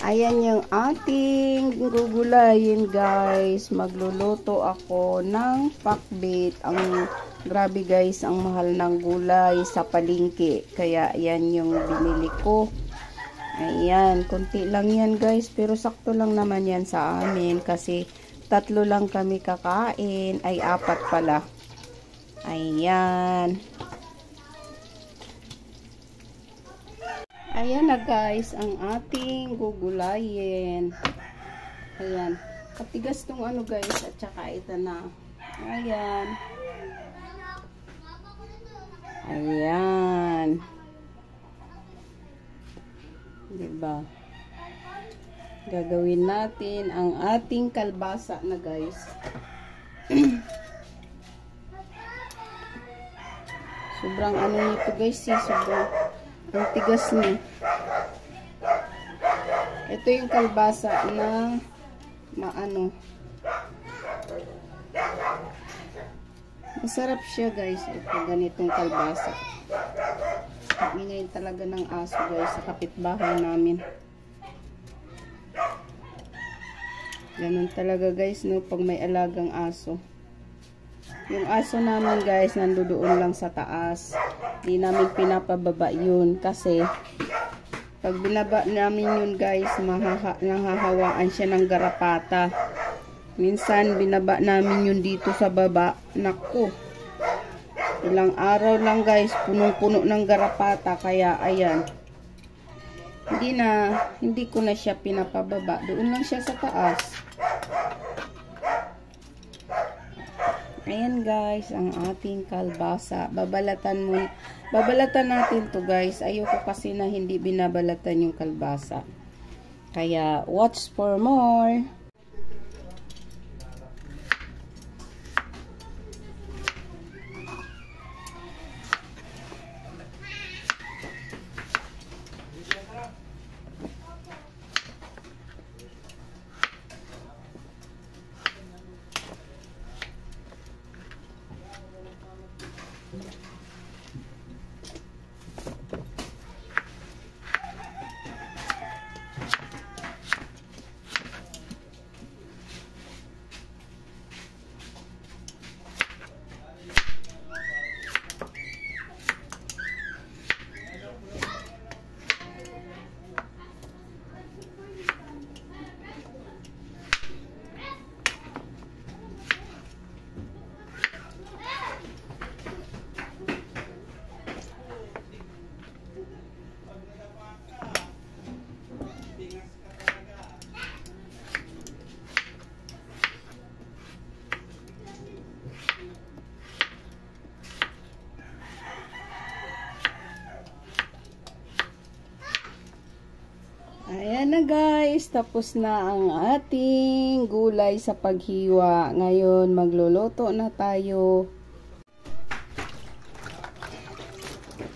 Ayan yung ating gugulayin, guys. Magluluto ako ng pakbit. Grabe guys, ang mahal ng gulay sa palengke. Kaya ayan yung binili ko. Ayan, konti lang yan guys. Pero sakto lang naman yan sa amin. Kasi 3 lang kami kakain. Ay 4 pala. Ayan. Ayan na guys, ang ating gugulayin. Ayan. Katigas tong ano guys, at saka ito na. Ayan. Ayan. Diba? Gagawin natin ang ating kalbasa na guys. Sobrang ano nito guys, sobrang ang tigas niya. Ito yung kalbasa na maano. Masarap siya guys. Ito ganitong kalbasa. Ingay talaga ng aso guys sa kapitbahay namin. Ganun talaga guys no pag may alagang aso. Yung aso namin guys nandoon lang sa taas. Di namin pinapababa yun kasi pag binaba namin yun guys nahahawaan siya ng garapata. Minsan binaba namin yun dito sa baba. Naku, ilang araw lang guys punong-puno ng garapata. Kaya ayan, hindi ko na siya pinapababa, doon lang siya sa taas. Ayan guys, ang ating kalbasa. Babalatan natin to guys. Ayoko kasi na hindi binabalatan yung kalbasa. Kaya watch for more. Ayan na guys, tapos na ang ating gulay sa paghiwa. Ngayon magluluto na tayo.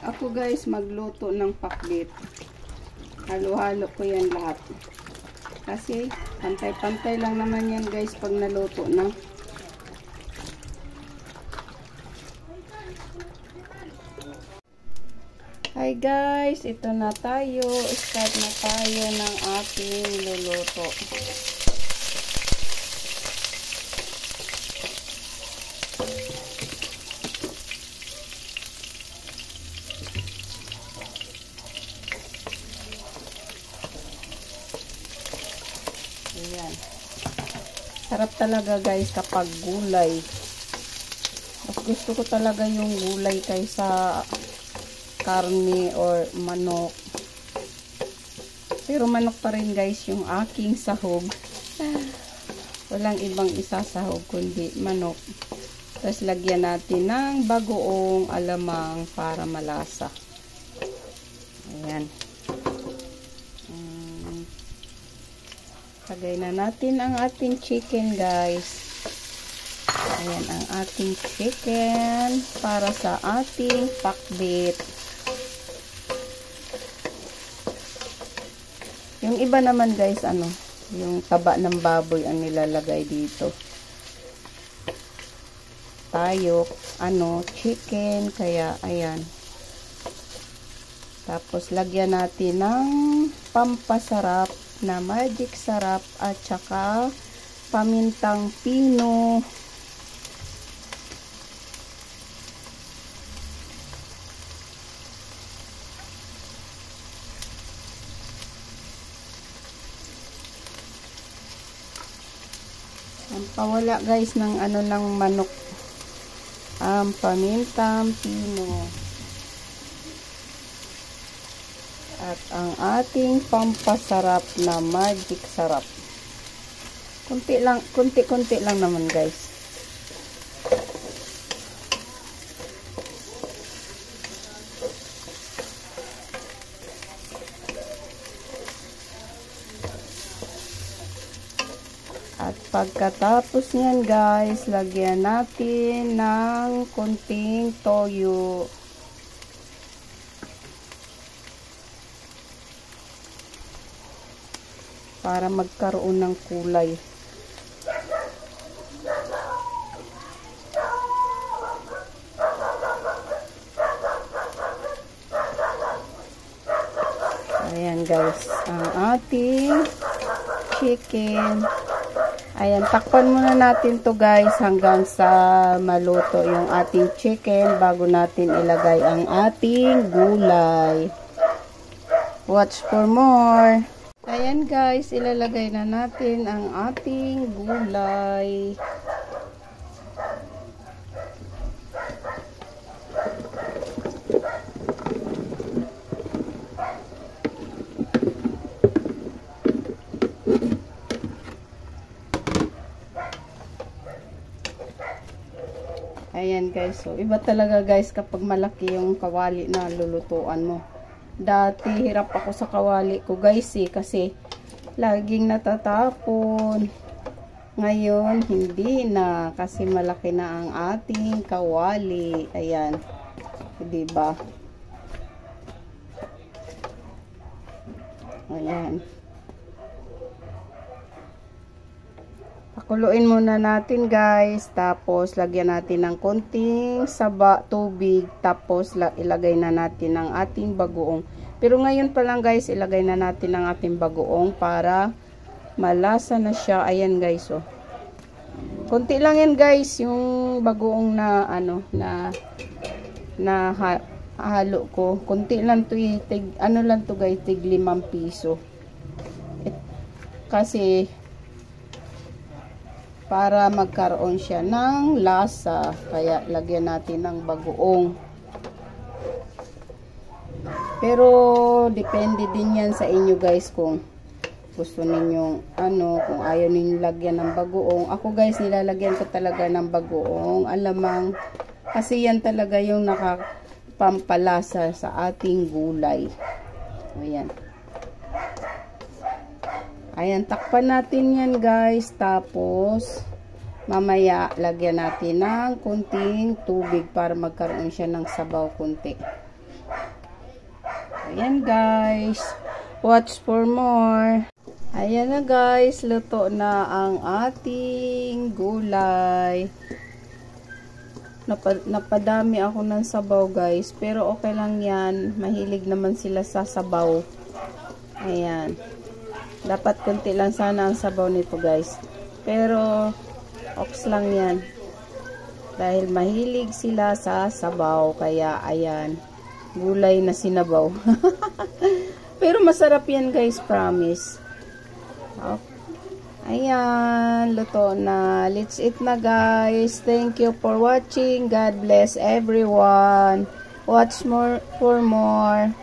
Ako guys magluto ng pakbit. Halo-halo ko yan lahat. Kasi pantay-pantay lang naman yan guys pag naluto na. Hi guys, ito na tayo. Start na tayo ng ating luluto. Ayan. Sarap talaga guys kapag gulay. Mas gusto ko talaga yung gulay kaysa karne or manok. Pero manok pa rin guys yung aking sahog. Walang ibang isasahog kundi manok. Tapos lagyan natin ng bagoong alamang para malasa. Ayan. Lagay na natin ang ating chicken guys. Ayan ang ating chicken para sa ating pakbit. Yung iba naman guys, yung taba ng baboy ang nilalagay dito. Tayo, chicken, kaya ayan. Tapos lagyan natin ng pampasarap na magic sarap at saka pamintang pino. Ang pawala guys ng ano lang manok, ang pamintang pino. At ang ating pampasarap na magic sarap. Kunti-kunti lang naman guys. At pagkatapos niyan guys, lagyan natin ng konting toyo. Para magkaroon ng kulay. Ayan guys, ang ating chicken. Ayan, takpan muna natin to guys hanggang sa maluto yung ating chicken bago natin ilagay ang ating gulay. Watch for more. Ayan guys, ilalagay na natin ang ating gulay. Ayan guys, so iba talaga guys kapag malaki yung kawali na lulutuan mo. Dati hirap ako sa kawali ko guys kasi laging natatapon. Ngayon hindi na kasi malaki na ang ating kawali. Ayan, diba? Ayan. Pakuluin muna natin guys, tapos lagyan natin ng konting tubig, tapos ilagay na natin ang ating bagoong. Pero ngayon pa lang guys, ilagay na natin ang ating bagoong para malasa na siya. Ayan guys, oh. Konti lang yan guys, yung bagoong na ano na halo ko. Konti lang to, ano lang to guys, tig 5 piso. Kasi para magkaroon siya ng lasa, kaya lagyan natin ng bagoong. Pero depende din yan sa inyo guys kung gusto ninyong ano, kung ayaw ninyong lagyan ng bagoong. Ako guys, nilalagyan ko talaga ng bagoong, alamang, kasi yan talaga yung nakapampalasa sa ating gulay. Ayan. Ayan, takpan natin yan guys. Tapos, mamaya, lagyan natin ng kunting tubig para magkaroon siya ng sabaw kunti. Ayan guys. Watch for more. Ayan na guys. Luto na ang ating gulay. Napadami ako ng sabaw guys. Pero okay lang yan. Mahilig naman sila sa sabaw. Ayan. Dapat konti lang sana ang sabaw nito guys. Pero ox lang yan. Dahil mahilig sila sa sabaw. Kaya ayan. Gulay na sinabaw. Pero masarap yan guys. Promise. Okay. Ayan. Luto na. Let's eat na guys. Thank you for watching. God bless everyone. Watch more for more.